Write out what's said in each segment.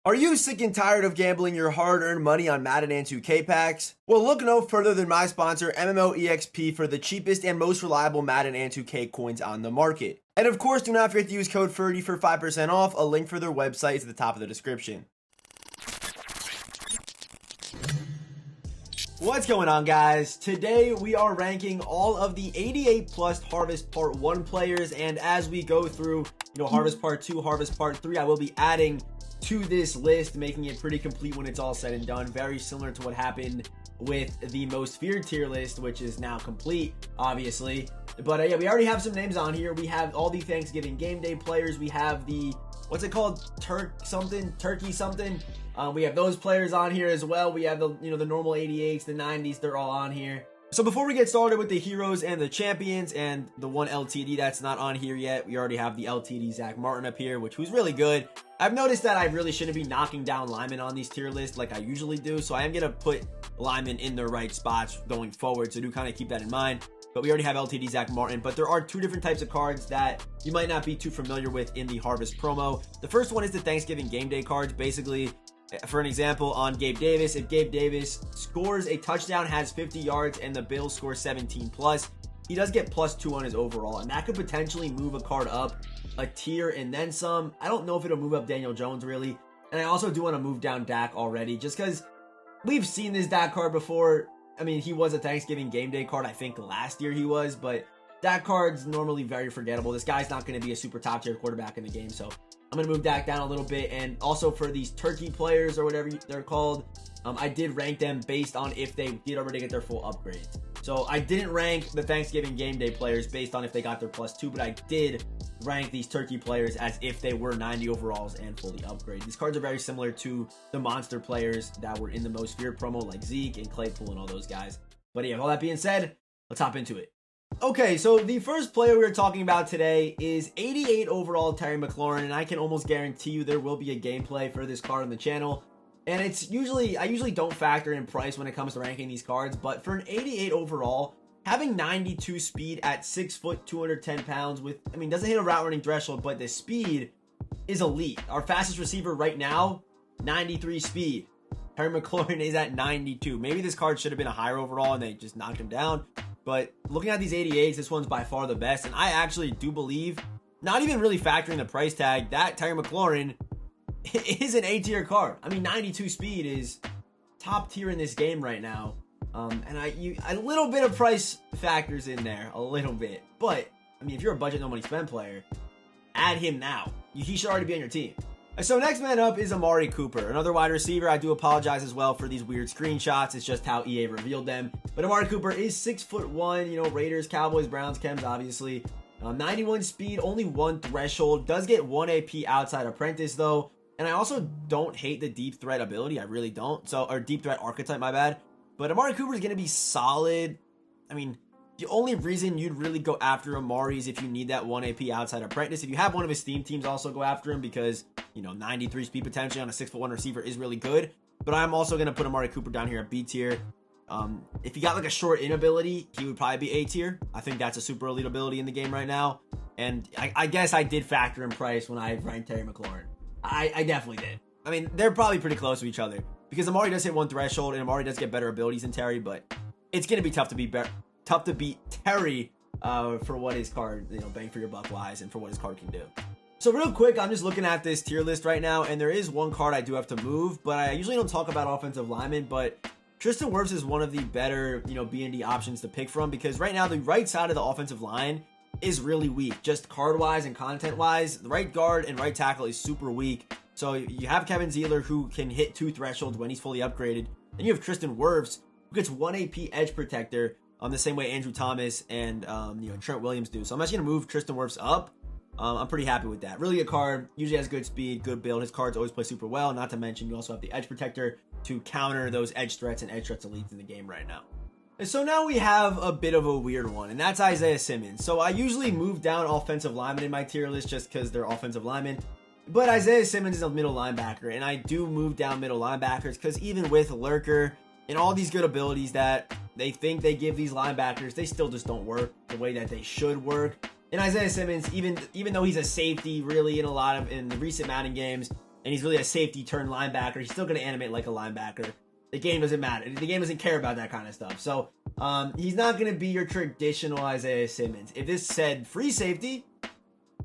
Are you sick and tired of gambling your hard-earned money on Madden and 2K packs? Well, look no further than my sponsor, MMOEXP, for the cheapest and most reliable Madden and 2K coins on the market. And of course, do not forget to use code Ferdy for 5% off. A link for their website is at the top of the description. What's going on, guys? Today we are ranking all of the 88 plus Harvest Part 1 players, and as we go through, Harvest Part 2, Harvest Part 3, I will be adding to this list, making it pretty complete when it's all said and done. Very similar to what happened with the most feared tier list, which is now complete, obviously. But yeah, we already have some names on here. We have all the Thanksgiving game day players. We have the, what's it called? Turkey something. We have those players on here as well. We have the, the normal 88s, the 90s, they're all on here. So before we get started with the heroes and the champions and the one LTD that's not on here yet, we already have the LTD Zach Martin up here, who's really good. I've noticed that I really shouldn't be knocking down linemen on these tier lists like I usually do, so I am going to put linemen in their right spots going forward, so do kind of keep that in mind. But we already have LTD Zach Martin, but there are two different types of cards that you might not be too familiar with in the Harvest promo. The first one is the Thanksgiving game day cards. Basically, for an example, on Gabe Davis, if Gabe Davis scores a touchdown, has 50 yards, and the Bills score 17 plus, he does get +2 on his overall, and that could potentially move a card up a tier and then some. I don't know if it'll move up Daniel Jones, really. And I also do want to move down Dak already, just because we've seen this Dak card before. I mean, he was a Thanksgiving game day card, I think last year he was, but Dak card's normally very forgettable. This guy's not going to be a super top tier quarterback in the game, so I'm going to move Dak down a little bit. And also for these turkey players or whatever they're called, I did rank them based on if they did already get their full upgrades. So I didn't rank the Thanksgiving game day players based on if they got their +2, but I did rank these turkey players as if they were 90 overalls and fully upgraded. These cards are very similar to the monster players that were in the most feared promo, like Zeke and Claypool and all those guys. But yeah, with all that being said, let's hop into it. Okay, so the first player we're talking about today is 88 overall Terry McLaurin, and I can almost guarantee you there will be a gameplay for this card on the channel. And I usually don't factor in price when it comes to ranking these cards, but for an 88 overall, having 92 speed at 6 foot, 210 pounds doesn't hit a route running threshold, but the speed is elite. Our fastest receiver right now, 93 speed. Terry McLaurin is at 92. Maybe this card should have been a higher overall and they just knocked him down. But looking at these 88s, this one's by far the best. And I actually do believe, not even really factoring the price tag, that Terry McLaurin is an A-tier card. I mean, 92 speed is top tier in this game right now. And a little bit of price factors in there, a little bit. But, I mean, if you're a budget no money spend player, add him now. He should already be on your team. So next man up is Amari Cooper, another wide receiver. I do apologize as well for these weird screenshots. It's just how EA revealed them. But Amari Cooper is 6'1", Raiders, Cowboys, Browns, Chems, obviously. 91 speed, only 1 threshold. Does get 1 AP outside apprentice, though. And I also don't hate the deep threat ability. I really don't. Or deep threat archetype, my bad. But Amari Cooper is going to be solid. I mean, the only reason you'd really go after Amari is if you need that 1 AP outside apprentice. If you have one of his Steam teams, also go after him because, 93 speed potentially on a 6'1" receiver is really good. But I'm also going to put Amari Cooper down here at B tier. If he got like a short in ability, he would probably be A tier. I think that's a super elite ability in the game right now. And I guess I did factor in price when I ranked Terry McLaurin. I definitely did. I mean, they're probably pretty close to each other because Amari does hit 1 threshold and Amari does get better abilities than Terry, but it's going to be tough to beat Terry for what his card, bang for your buck wise and for what his card can do. So real quick, I'm just looking at this tier list right now, and there is one card I do have to move, but I usually don't talk about offensive linemen, but Tristan Wirfs is one of the better, B&D options to pick from because right now the right side of the offensive line is really weak, just card-wise and content-wise. The right guard and right tackle is super weak. So you have Kevin Zeeler, who can hit 2 thresholds when he's fully upgraded. Then you have Tristan Wirfs, who gets 1 AP edge protector the same way Andrew Thomas and Trent Williams do. So I'm actually going to move Tristan Wirfs up. I'm pretty happy with that. Really good card. Usually has good speed, good build. His cards always play super well. Not to mention you also have the edge protector to counter those edge threats and edge threats elites in the game right now. And so now we have a bit of a weird one, and that's Isaiah Simmons. So I usually move down offensive linemen in my tier list just because they're offensive linemen. But Isaiah Simmons is a middle linebacker, and I do move down middle linebackers because even with Lurker and all these good abilities that they think they give these linebackers, they still just don't work the way that they should work. And Isaiah Simmons, even though he's a safety really in the recent Madden games, and he's really a safety turned linebacker, he's still going to animate like a linebacker. The game doesn't matter. The game doesn't care about that kind of stuff. So he's not going to be your traditional Isaiah Simmons. If this said free safety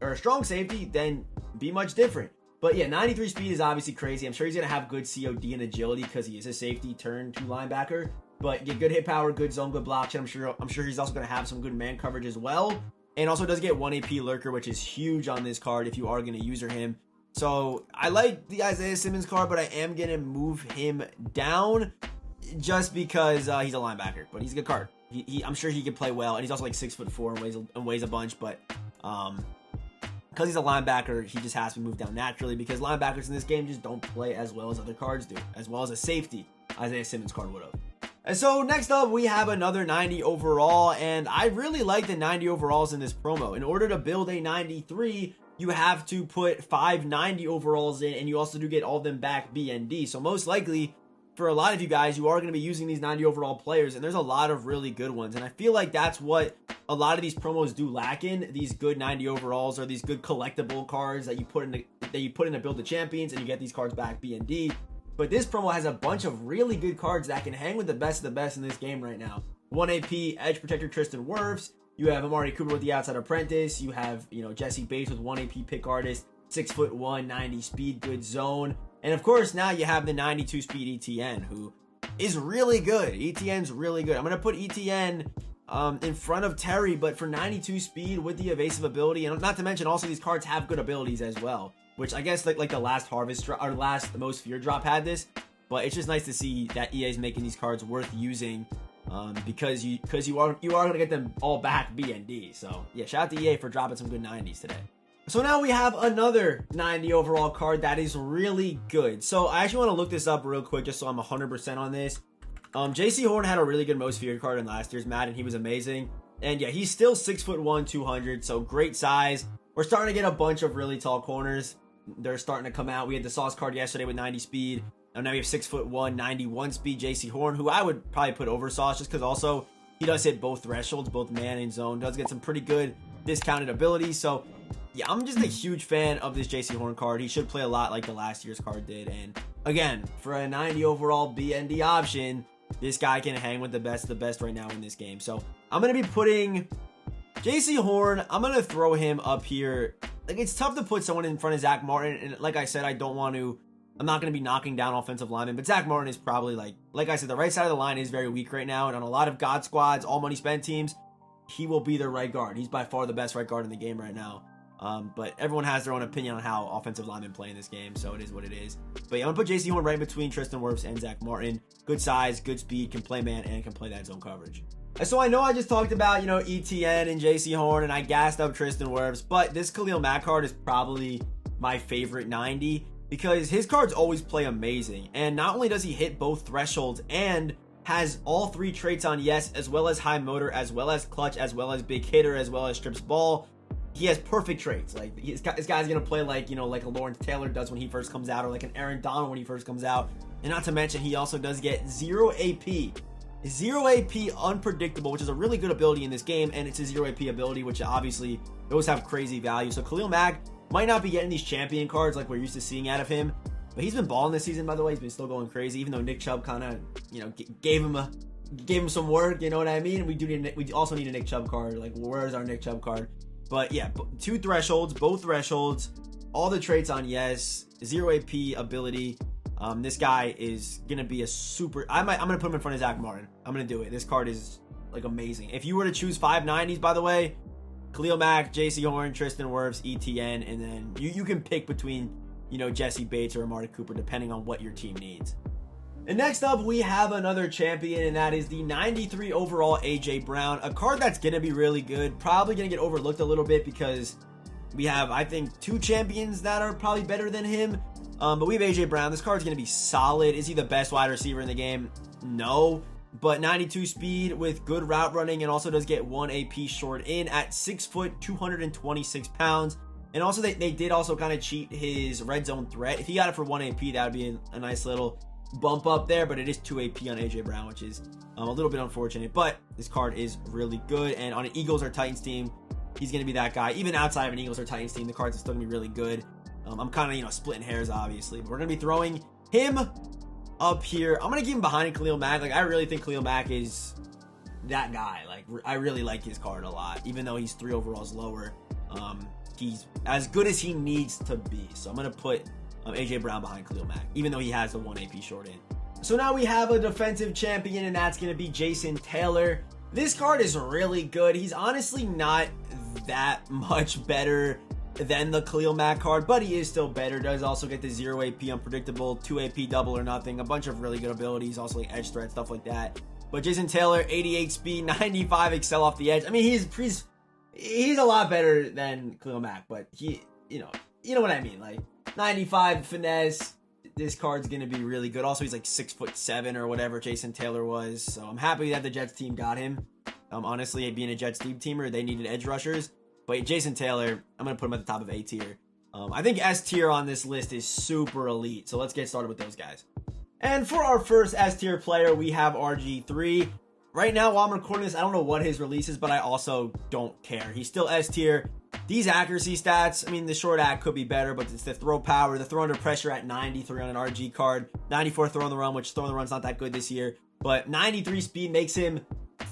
or a strong safety, then be much different. But yeah, 93 speed is obviously crazy. I'm sure he's going to have good COD and agility because he is a safety turned to linebacker. But get good hit power, good zone, good block. I'm sure he's also going to have some good man coverage as well. And also does get 1 AP lurker, which is huge on this card if you are going to user him. So I like the Isaiah Simmons card, but I am going to move him down just because he's a linebacker. But he's a good card. I'm sure he can play well. And he's also like 6'4" and weighs a bunch. But because he's a linebacker, he just has to move down naturally because linebackers in this game just don't play as well as other cards do, as well as a safety Isaiah Simmons card would have. And so next up, we have another 90 overall, and I really like the 90 overalls in this promo. In order to build a 93, you have to put 5 90 overalls in, and you also do get all of them back BND. So most likely, for a lot of you guys, you are going to be using these 90 overall players, and there's a lot of really good ones. And I feel like that's what a lot of these promos do lack in, these good 90 overalls or these good collectible cards that you put in to build the champions, and you get these cards back BND. But this promo has a bunch of really good cards that can hang with the best of the best in this game right now. 1 AP edge protector Tristan Wirfs. You have Amari Cooper with the outside apprentice. You have, Jesse Bates with 1 AP pick artist, 6'1", 90 speed, good zone. And of course, now you have the 92 speed ETN, who is really good. ETN's really good. I'm going to put ETN in front of Terry, but for 92 speed with the evasive ability, and not to mention also these cards have good abilities as well. Which I guess like the last Harvest drop, or last Most Fear drop had this, but it's just nice to see that EA is making these cards worth using, because you are gonna get them all back BND. So yeah, shout out to EA for dropping some good 90s today. So now we have another 90 overall card that is really good. So I actually want to look this up real quick just so I'm 100% on this. JC Horn had a really good Most Feared card in last year's Madden. He was amazing, and yeah, he's still 6'1", 200, so great size. We're starting to get a bunch of really tall corners. They're starting to come out. We had the Sauce card yesterday with 90 speed. And now we have 6'1", 91 speed JC Horn, who I would probably put over Sauce just because also he does hit both thresholds, both man and zone. Does get some pretty good discounted abilities. So yeah, I'm just a huge fan of this JC Horn card. He should play a lot like the last year's card did. And again, for a 90 overall BND option, this guy can hang with the best of the best right now in this game. So I'm going to be putting JC Horn, I'm going to throw him up here. Like, it's tough to put someone in front of Zach Martin, and like I said, I'm not going to be knocking down offensive linemen, but Zach Martin is probably like I said, the right side of the line is very weak right now, and on a lot of God squads, all money spent teams, he will be their right guard. He's by far the best right guard in the game right now. But everyone has their own opinion on how offensive linemen play in this game, so it is what it is. But yeah, I'm going to put JC Horn right between Tristan Wirfs and Zach Martin. Good size, good speed, can play man, and can play that zone coverage. So I know I just talked about, ETN and JC Horn, and I gassed up Tristan Wirfs, but this Khalil Mack card is probably my favorite 90 because his cards always play amazing. And not only does he hit both thresholds and has all 3 traits on yes, as well as high motor, as well as clutch, as well as big hitter, as well as strips ball. He has perfect traits. Like, this guy's going to play like a Lawrence Taylor does when he first comes out, or like an Aaron Donald when he first comes out. And not to mention, he also does get 0 AP. 0 AP unpredictable, which is a really good ability in this game, and it's a 0 AP ability, which obviously those have crazy value. So Khalil Mack might not be getting these champion cards like we're used to seeing out of him, but he's been balling this season, by the way. He's been still going crazy, even though Nick Chubb kind of, gave him some work, you know what I mean? We also need a Nick Chubb card. Like, where is our Nick Chubb card? But yeah, 2 thresholds, both thresholds, all the traits on yes, 0 AP ability. This guy is going to be a super... I'm going to put him in front of Zach Martin. I'm going to do it. This card is, amazing. If you were to choose 5 90s, by the way, Khalil Mack, JC Horn, Tristan Wirfs, ETN, and then you can pick between, Jesse Bates or Amari Cooper, depending on what your team needs. And next up, we have another champion, and that is the 93 overall A.J. Brown, a card that's going to be really good. Probably going to get overlooked a little bit because we have, I think, 2 champions that are probably better than him. But we have A.J. Brown. This card's going to be solid. Is he the best wide receiver in the game? No. But 92 speed with good route running, and also does get 1 AP short in at 6 foot, 226 pounds. And also, they did also kind of cheat his red zone threat. If he got it for 1 AP, that would be a nice little bump up there, but it is 2 AP on A.J. Brown, which is a little bit unfortunate. But this card is really good, and on an Eagles or Titans team, he's going to be that guy. Even outside of an Eagles or Titans team, the cards are still going to be really good. I'm kind of, splitting hairs, obviously. But we're going to be throwing him up here. I'm going to keep him behind Khalil Mack. Like, I really think Khalil Mack is that guy. Like, I really like his card a lot. Even though he's 3 overalls lower, he's as good as he needs to be. So I'm going to put A.J. Brown behind Khalil Mack, even though he has the 1 AP short end. So now we have a defensive champion, and that's going to be Jason Taylor. This card is really good. He's honestly not that much better than the Khalil Mack card, but he is still better. Does also get the 0 AP unpredictable, 2 AP double or nothing, a bunch of really good abilities, also like edge threat, stuff like that. But Jason Taylor, 88 speed, 95 excel off the edge. I mean, he's a lot better than Khalil Mack, but he, you know what I mean. Like 95 finesse. This card's going to be really good. Also, he's like 6'7" or whatever Jason Taylor was. So I'm happy that the Jets team got him. Honestly, being a Jets teamer, they needed edge rushers. But Jason Taylor, I'm going to put him at the top of A tier. I think S tier on this list is super elite. So let's get started with those guys. And for our first S tier player, we have RG3. Right now, while I'm recording this, I don't know what his release is, but I also don't care. He's still S tier. These accuracy stats, I mean, the short act could be better, but it's the throw power, the throw under pressure at 93 on an RG card, 94 throw on the run, which throw on the run's not that good this year, but 93 speed makes him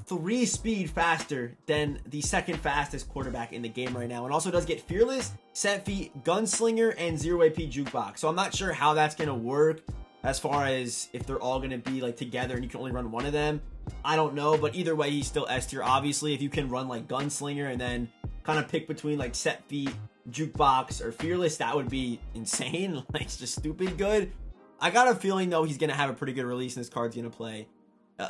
3 speed faster than the second fastest quarterback in the game right now, and also does get fearless, set feet, gunslinger, and 0 AP jukebox. So I'm not sure how that's going to work as far as if they're all going to be like together and you can only run one of them. I don't know, but either way, he's still S tier. Obviously, if you can run like gunslinger and then kind of pick between like set feet, jukebox, or fearless, that would be insane. Like, it's just stupid good. I got a feeling though he's gonna have a pretty good release and this card's gonna play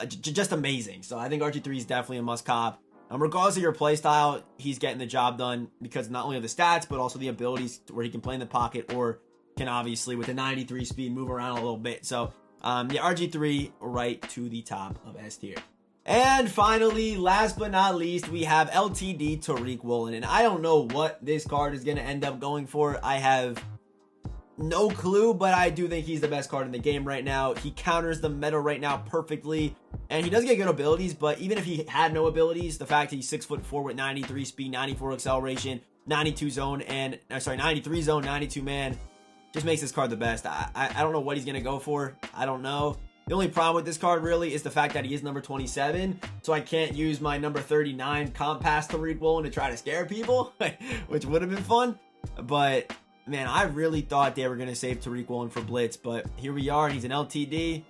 just amazing. So I think RG3 is definitely a must cop. Regardless of your play style, he's getting the job done because not only of the stats but also the abilities where he can play in the pocket or can obviously with the 93 speed move around a little bit. So yeah, RG3 right to the top of S tier. And finally, last but not least, we have LTD Tariq Woolen. And I don't know what this card is going to end up going for. I have no clue, but I do think he's the best card in the game right now. He counters the meta right now perfectly. And he does get good abilities, but even if he had no abilities, the fact that he's 6'4" with 93 speed, 94 acceleration, 92 zone, and 93 zone, 92 man, just makes this card the best. I don't know what he's going to go for. I don't know. The only problem with this card really is the fact that he is number 27, so I can't use my number 39 comp pass Tariq Woolen to try to scare people, which would have been fun. But, man, I really thought they were going to save Tariq Woolen for Blitz, but here we are. He's an LTD.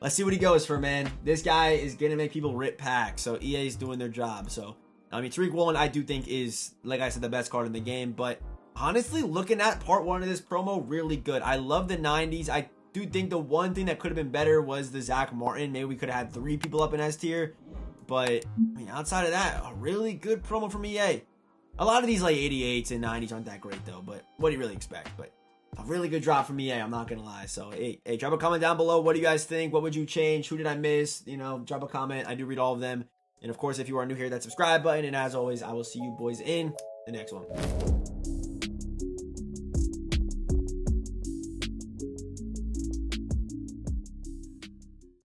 Let's see what he goes for, man. This guy is going to make people rip packs, so EA is doing their job. So, I mean, Tariq Woolen I do think is, like I said, the best card in the game, but honestly, looking at part 1 of this promo, really good. I love the 90s. I do think the one thing that could have been better was the Zach Martin. Maybe we could have had 3 people up in S tier. But, I mean, outside of that, a really good promo from EA. A lot of these, like, 88s and 90s aren't that great, though. But what do you really expect? But a really good drop from EA, I'm not going to lie. So, hey, drop a comment down below. What do you guys think? What would you change? Who did I miss? Drop a comment. I do read all of them. And, of course, if you are new here, that subscribe button. And as always, I will see you boys in the next one.